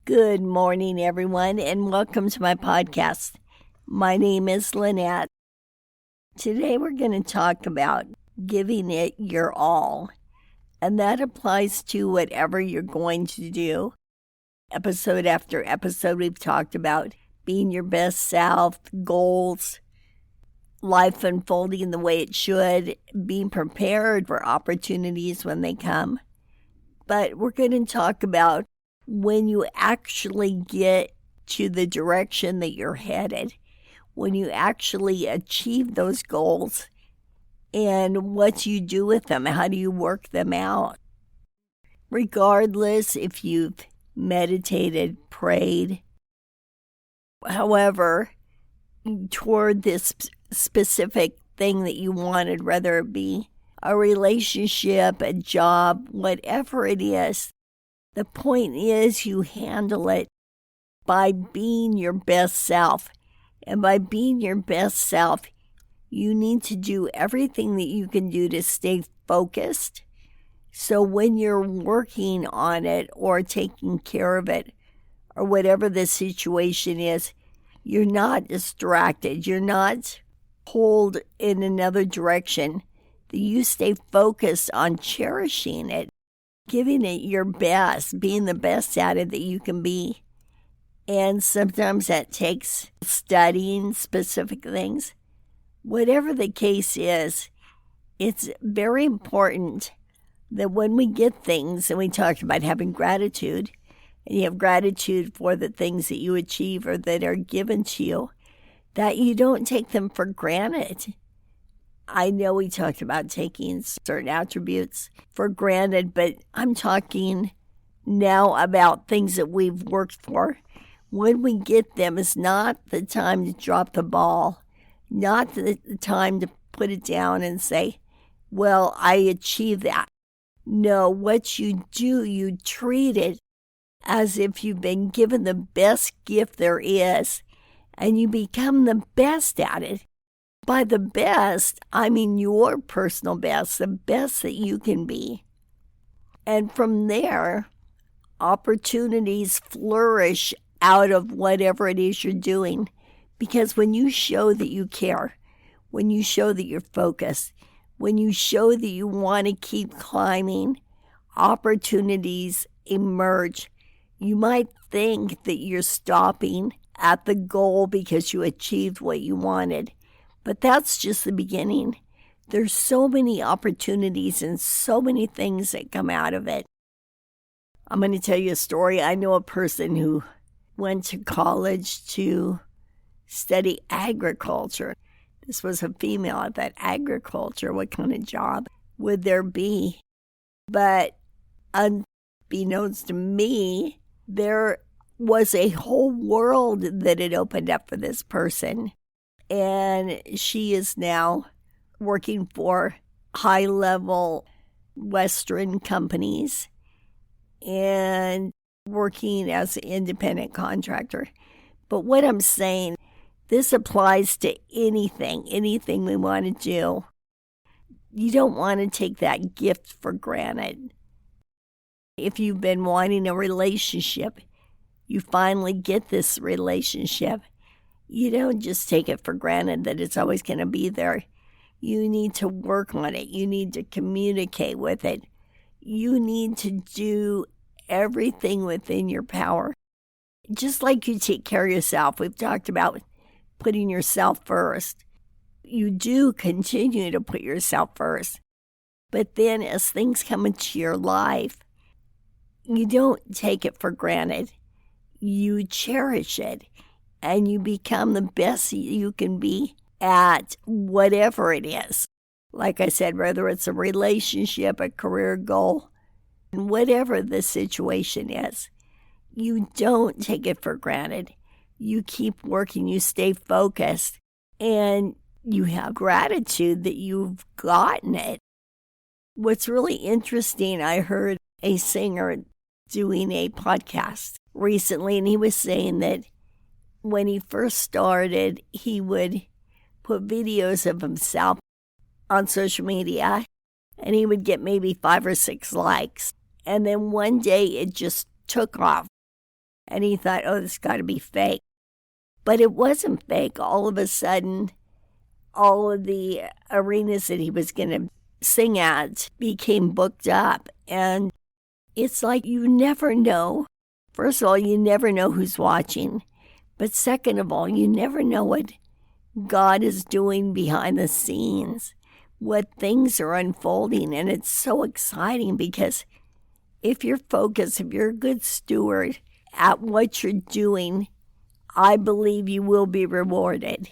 Good morning, everyone, and welcome to my podcast. My name is Lynette. Today we're going to talk about giving it your all, and that applies to whatever you're going to do. Episode after episode, we've talked about being your best self, goals, life unfolding the way it should, being prepared for opportunities when they come. But we're going to talk about when you actually get to the direction that you're headed, when you actually achieve those goals, and what you do with them, how do you work them out. Regardless if you've meditated, prayed, however, toward this specific thing that you wanted, whether it be a relationship, a job, whatever it is, the point is you handle it by being your best self. And by being your best self, you need to do everything that you can do to stay focused. So when you're working on it or taking care of it or whatever the situation is, you're not distracted. You're not pulled in another direction. That you stay focused on cherishing it, giving it your best, being the best at it that you can be. And sometimes that takes studying specific things. Whatever the case is, it's very important that when we get things, and we talked about having gratitude, and you have gratitude for the things that you achieve or that are given to you, that you don't take them for granted. I know we talked about taking certain attributes for granted, but I'm talking now about things that we've worked for. When we get them, it's not the time to drop the ball, not the time to put it down and say, well, I achieved that. No, what you do, you treat it as if you've been given the best gift there is, and you become the best at it. By the best, I mean your personal best, the best that you can be. And from there, opportunities flourish out of whatever it is you're doing. Because when you show that you care, when you show that you're focused, when you show that you want to keep climbing, opportunities emerge. You might think that you're stopping at the goal because you achieved what you wanted. But that's just the beginning. There's so many opportunities and so many things that come out of it. I'm going to tell you a story. I know a person who went to college to study agriculture. This was a female at that agriculture. What kind of job would there be? But unbeknownst to me, there was a whole world that had opened up for this person. And she is now working for high-level Western companies and working as an independent contractor. But what I'm saying, this applies to anything we want to do. You don't want to take that gift for granted. If you've been wanting a relationship, you finally get this relationship. You don't just take it for granted that it's always going to be there. You need to work on it. You need to communicate with it. You need to do everything within your power. Just like you take care of yourself. We've talked about putting yourself first. You do continue to put yourself first. But then as things come into your life, you don't take it for granted. You cherish it. And you become the best you can be at whatever it is. Like I said, whether it's a relationship, a career goal, whatever the situation is, you don't take it for granted. You keep working, you stay focused, and you have gratitude that you've gotten it. What's really interesting, I heard a singer doing a podcast recently, and he was saying that when he first started, he would put videos of himself on social media, and he would get maybe 5 or 6 likes. And then one day it just took off. And he thought, oh, this got to be fake. But it wasn't fake. All of a sudden, all of the arenas that he was going to sing at became booked up. And it's like you never know. First of all, you never know who's watching. But second of all, you never know what God is doing behind the scenes, what things are unfolding. And it's so exciting because if you're focused, if you're a good steward at what you're doing, I believe you will be rewarded.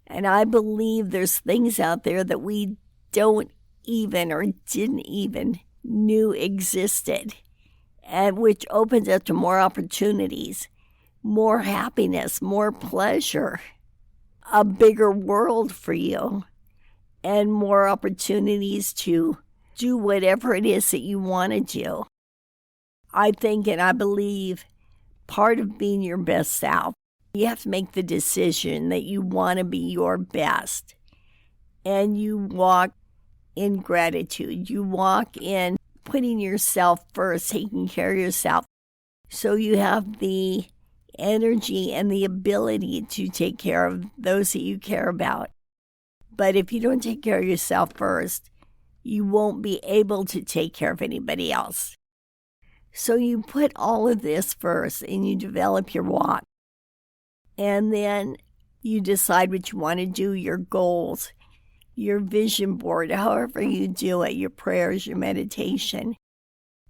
And I believe there's things out there that we don't even or didn't even knew existed, and which opens up to more opportunities, more happiness, more pleasure, a bigger world for you, and more opportunities to do whatever it is that you want to do. I think and I believe part of being your best self, you have to make the decision that you want to be your best. And you walk in gratitude. You walk in putting yourself first, taking care of yourself. So you have the energy and the ability to take care of those that you care about. But if you don't take care of yourself first, you won't be able to take care of anybody else. So you put all of this first and you develop your walk. And then you decide what you want to do, your goals, your vision board, however you do it, your prayers, your meditation.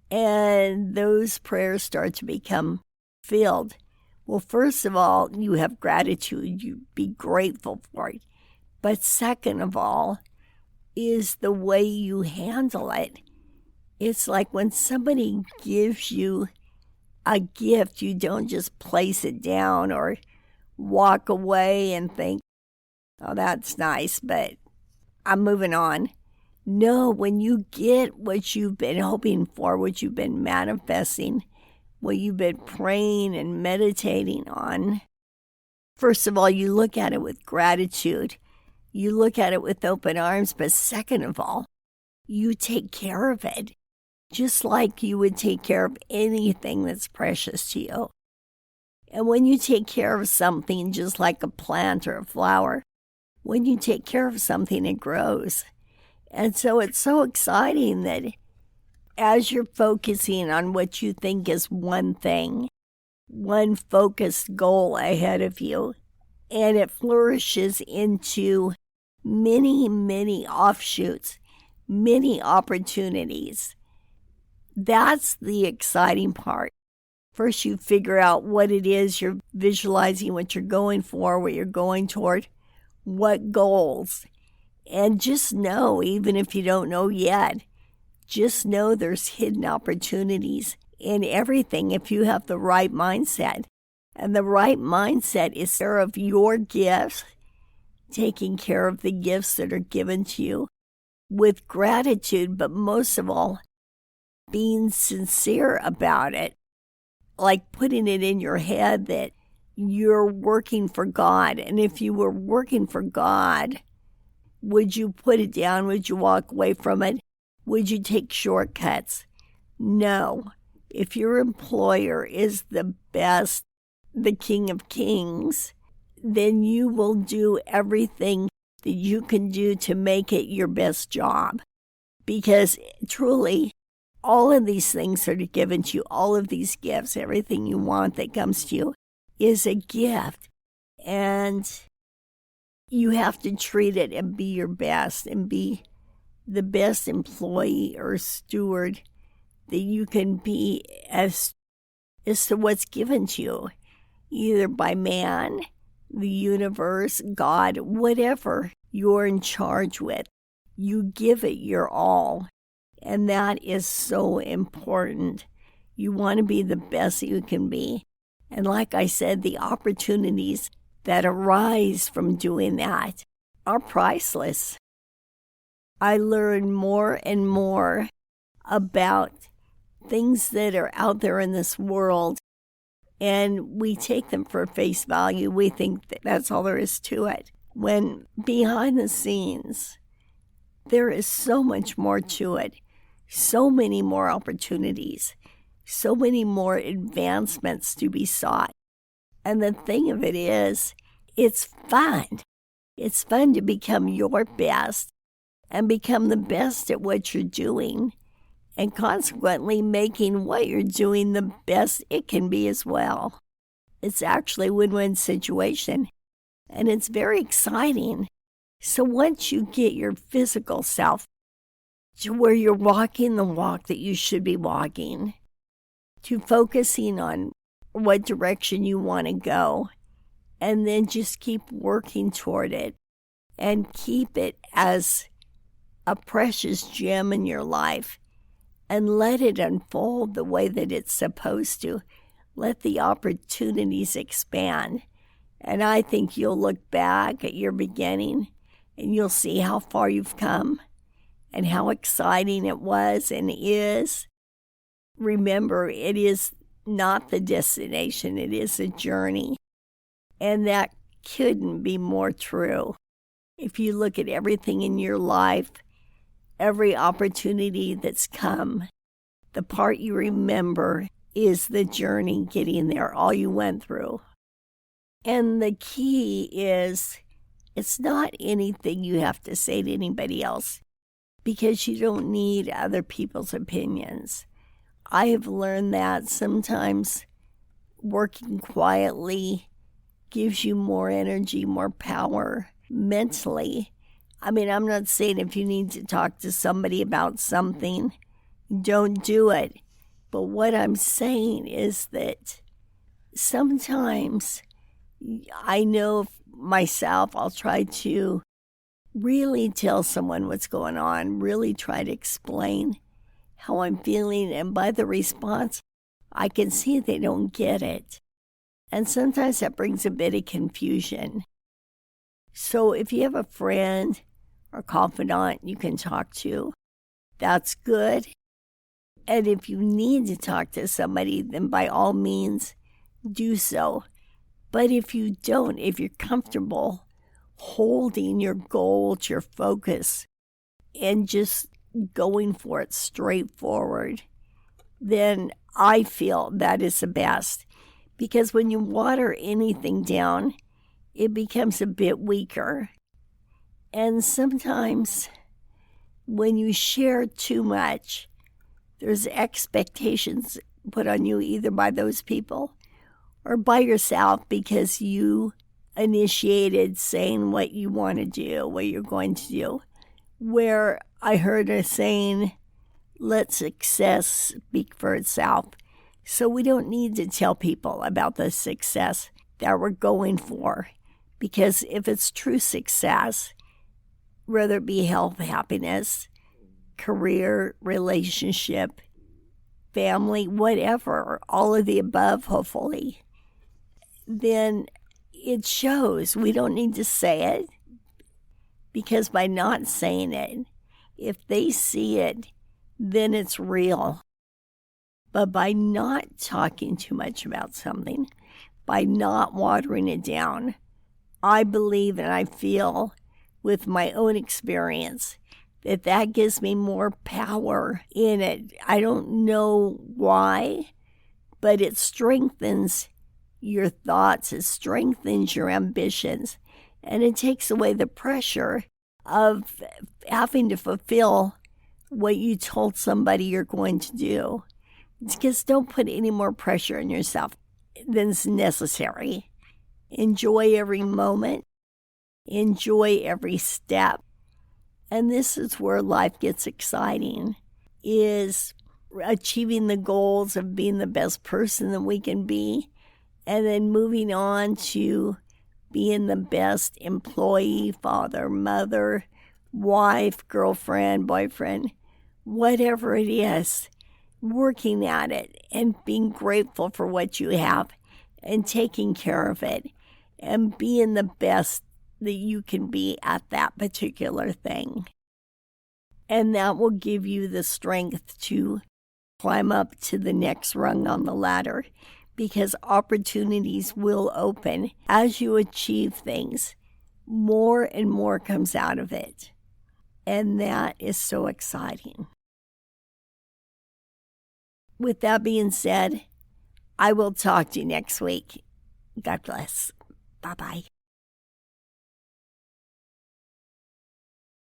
And those prayers start to become filled. Well, first of all, you have gratitude. You be grateful for it. But second of all is the way you handle it. It's like when somebody gives you a gift, you don't just place it down or walk away and think, oh, that's nice, but I'm moving on. No, when you get what you've been hoping for, what you've been manifesting, what you've been praying and meditating on, first of all, you look at it with gratitude. You look at it with open arms, but second of all, you take care of it, just like you would take care of anything that's precious to you. And when you take care of something, just like a plant or a flower, when you take care of something, it grows. And so it's so exciting that as you're focusing on what you think is one thing, one focused goal ahead of you, and it flourishes into many, many offshoots, many opportunities. That's the exciting part. First, you figure out what it is you're visualizing, what you're going for, what you're going toward, what goals. And just know, even if you don't know yet, just know there's hidden opportunities in everything if you have the right mindset. And the right mindset is care of your gifts, taking care of the gifts that are given to you with gratitude, but most of all, being sincere about it. Like putting it in your head that you're working for God. And if you were working for God, would you put it down? Would you walk away from it? Would you take shortcuts? No. If your employer is the best, the King of Kings, then you will do everything that you can do to make it your best job. Because truly, all of these things that are given to you, all of these gifts, everything you want that comes to you is a gift. And you have to treat it and be your best and be the best employee or steward that you can be as to what's given to you, either by man, the universe, God, whatever you're in charge with. You give it your all. And that is so important. You want to be the best that you can be. And like I said, the opportunities that arise from doing that are priceless. I learn more and more about things that are out there in this world, and we take them for face value. We think that that's all there is to it. When behind the scenes, there is so much more to it. So many more opportunities, so many more advancements to be sought. And the thing of it is, it's fun. It's fun to become your best and become the best at what you're doing, and consequently making what you're doing the best it can be as well. It's actually a win-win situation, and it's very exciting. So once you get your physical self to where you're walking the walk that you should be walking, to focusing on what direction you want to go, and then just keep working toward it and keep it as a precious gem in your life and let it unfold the way that it's supposed to. Let the opportunities expand. And I think you'll look back at your beginning and you'll see how far you've come and how exciting it was and is. Remember, it is not the destination, it is a journey. And that couldn't be more true. If you look at everything in your life, every opportunity that's come, the part you remember is the journey getting there, all you went through. And the key is, it's not anything you have to say to anybody else, because you don't need other people's opinions. I have learned that sometimes working quietly gives you more energy, more power mentally. I mean, I'm not saying if you need to talk to somebody about something, don't do it. But what I'm saying is that sometimes I know myself, I'll try to really tell someone what's going on, really try to explain how I'm feeling. And by the response, I can see they don't get it. And sometimes that brings a bit of confusion. So if you have a friend or confidant you can talk to, that's good. And if you need to talk to somebody, then by all means, do so. But if you don't, if you're comfortable holding your goal, your focus, and just going for it straightforward, then I feel that is the best. Because when you water anything down, it becomes a bit weaker. And sometimes when you share too much, there's expectations put on you either by those people or by yourself because you initiated saying what you want to do, what you're going to do. Where I heard a saying, let success speak for itself. So we don't need to tell people about the success that we're going for, because if it's true success, whether it be health, happiness, career, relationship, family, whatever, all of the above, hopefully, then it shows. We don't need to say it, because by not saying it, if they see it, then it's real. But by not talking too much about something, by not watering it down, I believe and I feel with my own experience that gives me more power in it. I don't know why, but it strengthens your thoughts, it strengthens your ambitions, and it takes away the pressure of having to fulfill what you told somebody you're going to do. Just don't put any more pressure on yourself than's necessary. Enjoy every moment. Enjoy every step. And this is where life gets exciting, is achieving the goals of being the best person that we can be, and then moving on to being the best employee, father, mother, wife, girlfriend, boyfriend, whatever it is, working at it and being grateful for what you have and taking care of it and being the best that you can be at that particular thing. And that will give you the strength to climb up to the next rung on the ladder, because opportunities will open as you achieve things. More and more comes out of it. And that is so exciting. with that being said, I will talk to you next week. God bless. Bye-bye.